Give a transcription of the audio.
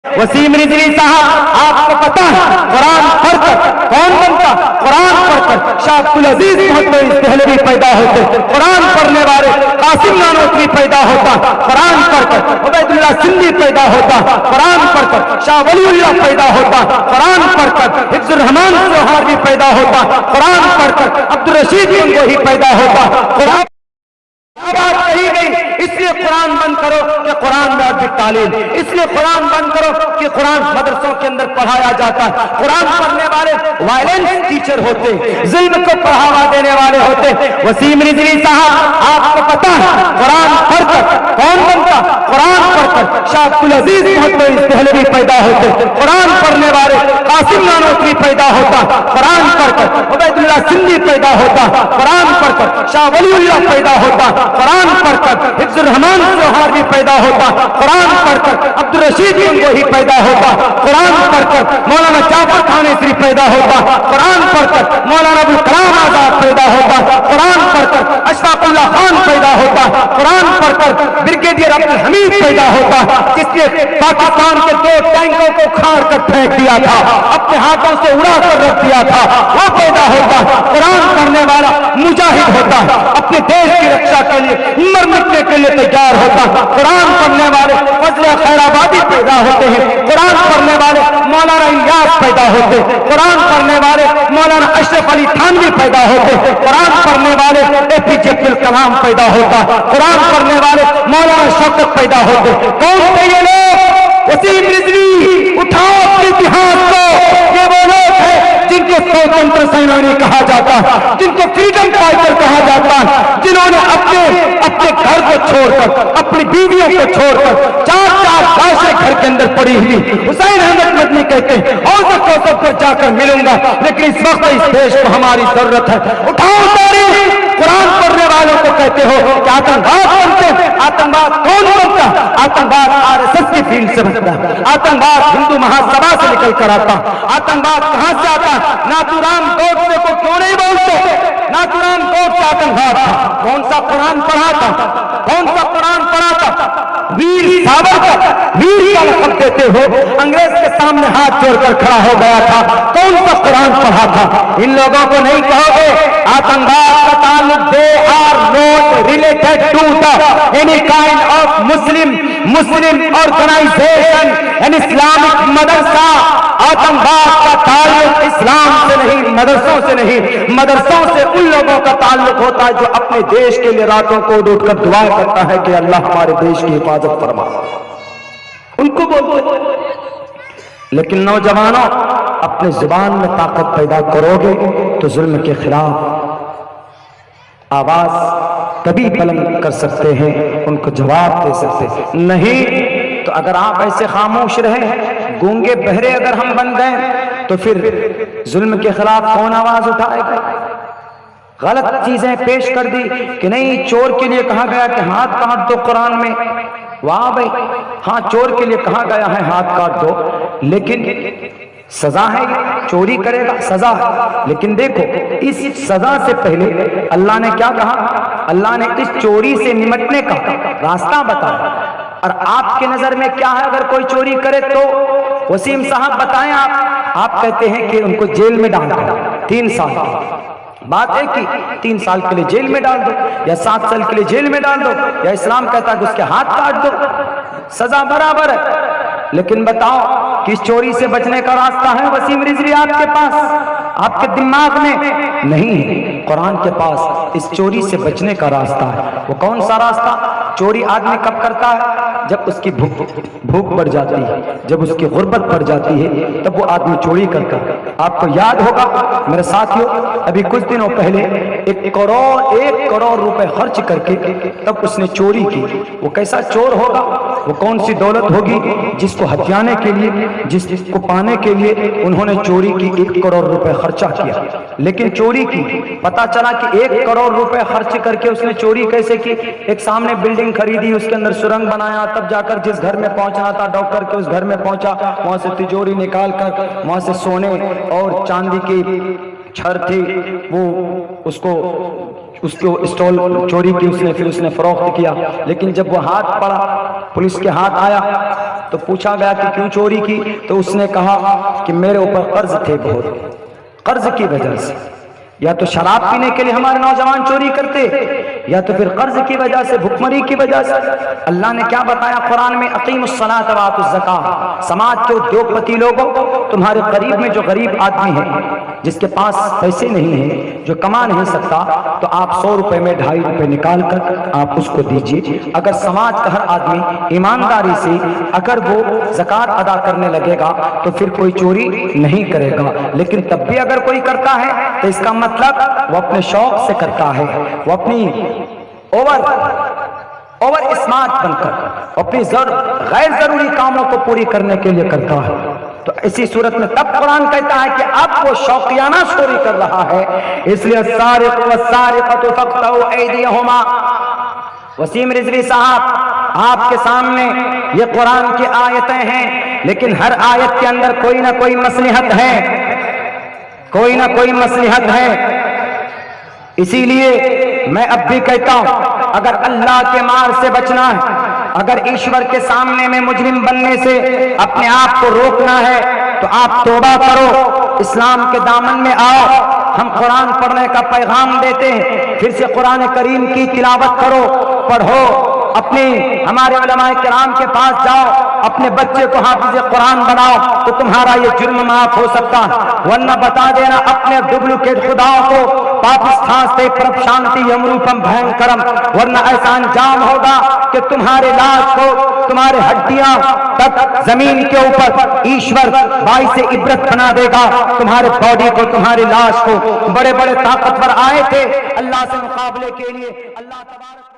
वसीम रिजवी साहब, आपको पता है कुरान पढ़कर कौन बनता? कुरान पढ़कर शाह अब्दुल अजीज मोहम्मद दहलवी पैदा होते, कुरान पढ़ने वाले कासिम नानोतवी पैदा होता, कुरान पढ़कर उबैदुल्लाह सिंधी पैदा होता, कुरान पढ़कर शाह वलीउल्लाह पैदा होता, कुरान पढ़कर हिफ्जुर रहमान सोहारी पैदा होता, कुरान पढ़कर अब्दुल रशीद गंगोही पैदा होता। कुरान बात कही गई, इसलिए कुरान बंद करो कि कुरान में तालीम, इसलिए कुरान बंद करो कि कुरान मदरसों के अंदर पढ़ाया जाता है। कुरान पढ़ने वाले वायलेंस टीचर होते, जुल्म को बढ़ावा देने वाले होते। वसीम रिजवी साहब, आपको पता है कुरान पढ़कर कौन बनता? कुरान पढ़कर शाह अब्दुल अजीज मोहम्मद दहलवी पैदा होते, कुरान पढ़ने वाले कासिम नानोतवी पैदा होता, कुरान पढ़कर उबैदुल्लाह सिंधी पैदा होता, कुरान पढ़कर शाह वलीउल्लाह पैदा होता, कुरान पढ़कर हिफ्जुर रहमान सोहारी पैदा होता, कुरान पढ़कर अब्दुल रशीद गंगोही पैदा होता, कुरान पढ़कर मौलाना जाफर थानेसरी पैदा होता, कुरान पढ़कर मौलाना अबुल कलाम आजाद पैदा होता, कुरान पढ़कर अशफाकुल्लाह खान पैदा होता, कुरान पढ़कर ब्रिगेडियर अब्दुल हमीद पैदा होता, जिसने पाकिस्तान के 2 टैंकों को खाड़ कर फेंक दिया था, अपने हाथों से उड़ा कर रख दिया था, वो पैदा होता। कुरान पढ़ने वाला मुजाहिद होता, अपने देश की रक्षा के लिए मर मिटने के लिए तैयार होता। कुरान पढ़ने वाले फजल खैराबादी पैदा होते हैं, कुरान पढ़ने वाले मौलाना इलियास पैदा होते, कुरान पढ़ने वाले मौलाना अशरफ अली थानवी पैदा होते, कुरान पढ़ने वाले एपीजे अब्दुल कलाम पैदा होता, कुरान पढ़ने वाले मौलाना शौकत पैदा होते। कौन थे ये लोग? वसीम रिजवी, उठाओ अपने इतिहास को। ये वो लोग हैं जिनको स्वतंत्र सेनानी कहा जाता है, जिनको फ्रीडम फाइटर कहा जाता है, जिन्होंने अपने घर को छोड़कर, अपनी बीवियों को छोड़कर 4 लाशें घर के अंदर पड़ी हुई। हुसैन अहमद मदनी कहते हैं औसत पर जाकर मिलूंगा, लेकिन इस वक्त इस देश को हमारी जरूरत है। उठाओ तारीख। कुरान पढ़ने वालों को कहते हो कि आतंकवाद बनते, आतंकवाद कौन बनता? आतंकवाद आरएसएस की फील्ड से बनता, आतंकवाद हिंदू महासभा से निकल कर आता। आतंकवाद कहां से आता? नाथूराम गोडसे को क्यों नहीं बोलते? नाथूराम गोडसे आतंकवाद था। कौन सा कुरान पढ़ा था? कौन सा कुरान पढ़ा था? वीर सावरकर, वीर का लक़ब देते हो, अंग्रेज के सामने हाथ जोड़कर खड़ा हो गया था। कौन सा कुरान पढ़ा था? इन लोगों को नहीं कहोगे आतंकवाद का ताल्लुक, they are not related to the any kind of Muslim organization and Islamic मदरसा। आतंकवाद का ताल्लुक इस्लाम से नहीं, मदरसों से नहीं, मदरसों से उन लोगों का ताल्लुक होता है जो अपने देश के लिए रातों को उठकर दुआ करता है कि अल्लाह हमारे देश की हिफाजत फरमा। उनको बोलते। लेकिन नौजवानों, अपने जुबान में ताकत पैदा करोगे तो जुल्म के खिलाफ आवाज तभी बुलंद कर सकते हैं, उनको जवाब दे सकते हैं। नहीं तो अगर आप ऐसे खामोश रहे, गूंगे बहरे अगर हम बन गए, तो फिर जुल्म के खिलाफ कौन आवाज उठाएगा? गलत चीजें पेश कर दी कि नहीं, चोर के लिए कहा गया कि हाथ काट दो कुरान में। वाह भाई, हाँ चोर के लिए कहा गया है हाथ काट दो, लेकिन सजा है, चोरी करेगा सजा है। लेकिन देखो, इस सजा से पहले अल्लाह ने क्या कहा? अल्लाह ने इस चोरी से निपटने का रास्ता बताया। और आपके नजर में क्या है अगर कोई चोरी करे तो? वसीम साहब बताएं आप कहते हैं कि उनको जेल में डाल दो 3 साल। बात है कि 3 साल के लिए जेल में डाल दो या 7 साल के लिए जेल में डाल दो, या इस्लाम कहता है कि उसके हाथ काट दो, सजा बराबर है। लेकिन बताओ, किस चोरी से बचने का रास्ता है वसीम रिजवी आपके पास? आपके दिमाग में नहीं है। कुरान के पास इस चोरी से बचने का रास्ता है। वो कौन सा रास्ता? चोरी आदमी कब करता है? जब उसकी भूख बढ़ जाती है, जब उसकी गुर्बत बढ़ जाती है, तब वो आदमी चोरी करता है। आपको याद होगा मेरे साथियों, अभी कुछ दिनों पहले 1 करोड़ रुपए खर्च करके तब उसने चोरी की। वो कैसा चोर होगा? वो कौन सी दौलत होगी जिसको हथियाने के लिए, जिसको पाने के लिए उन्होंने चोरी की 1 करोड़ रुपए खर्चा किया। लेकिन चोरी की, पता चला कि 1 करोड़ रुपए खर्च करके उसने चोरी कैसे की? एक सामने बिल्डिंग खरीदी, उसके अंदर सुरंग बनाया, तब जाकर जिस घर में पहुंचना था डॉक्टर के, उस घर में पहुंचा, वहां से तिजोरी निकाल कर वहां से सोने और चांदी की छड़ थी, वो उसको اس کو اسٹال چوری کی اس نے، پھر اس نے فروخت کیا، لیکن جب وہ ہاتھ پڑا، پولیس کے ہاتھ آیا تو پوچھا گیا کہ کیوں چوری کی؟ تو اس نے کہا کہ میرے اوپر قرض تھے بہت، قرض کی وجہ سے۔ یا تو شراب پینے کے لیے ہمارے نوجوان چوری کرتے، یا تو پھر قرض کی وجہ سے، بھوکمری کی وجہ سے۔ اللہ نے کیا بتایا قرآن میں؟ اقیموا الصلاۃ وآتوا الزکاۃ۔ سماج کے ادیوگ پتی لوگوں، تمہارے قریب میں جو غریب آدمی ہے، جس کے پاس پیسے نہیں ہیں، جو کما نہیں سکتا، تو آپ 100 روپے میں 2.5 روپے نکال کر آپ اس کو دیجیے۔ اگر سماج کا ہر آدمی ایمانداری سے اگر وہ زکوٰۃ ادا کرنے لگے گا تو پھر کوئی چوری نہیں کرے گا، لیکن تب بھی اگر کوئی کرتا ہے تو اس کا مطلب وہ اپنے شوق سے کرتا ہے، وہ اپنی اوور اسمارٹ بن کر اپنی غیر ضروری کاموں کو پوری کرنے کے لیے کرتا ہے۔ تو اسی صورت میں تب قرآن کہتا ہے کہ اب وہ شوقیانہ چوری کر رہا ہے، اس لیے السارق والسارقۃ فاقطعوا ایدیہما۔ وسیم رضوی صاحب، آپ کے سامنے یہ قرآن کی آیتیں ہیں، لیکن ہر آیت کے اندر کوئی نہ کوئی مصلحت ہے، کوئی نہ کوئی مصلحت ہے۔ اسی لیے میں اب بھی کہتا ہوں، اگر اللہ کے مار سے بچنا ہے، اگر ایشور کے سامنے میں مجرم بننے سے اپنے آپ کو روکنا ہے، تو آپ توبہ کرو، اسلام کے دامن میں آؤ۔ ہم قرآن پڑھنے کا پیغام دیتے ہیں، پھر سے قرآن کریم کی تلاوت کرو، پڑھو، اپنے ہمارے علماء کرام کے پاس جاؤ، اپنے بچے کو حافظ قرآن بناؤ، تو تمہارا یہ جرم معاف ہو سکتا ہے۔ ورنہ بتا دینا اپنے ڈپلیکیٹ خداؤں کو، پاکستان سے پرب شانتی یمروپم بھینکرم، ورنہ ایسا انجام ہوگا کہ تمہارے لاش کو، تمہارے ہڈیاں تک زمین کے اوپر ایشور باعث عبرت بنا دے گا، تمہارے باڈی کو، تمہاری لاش کو۔ بڑے بڑے طاقتور آئے تھے اللہ سے مقابلے کے لیے، اللہ تبارک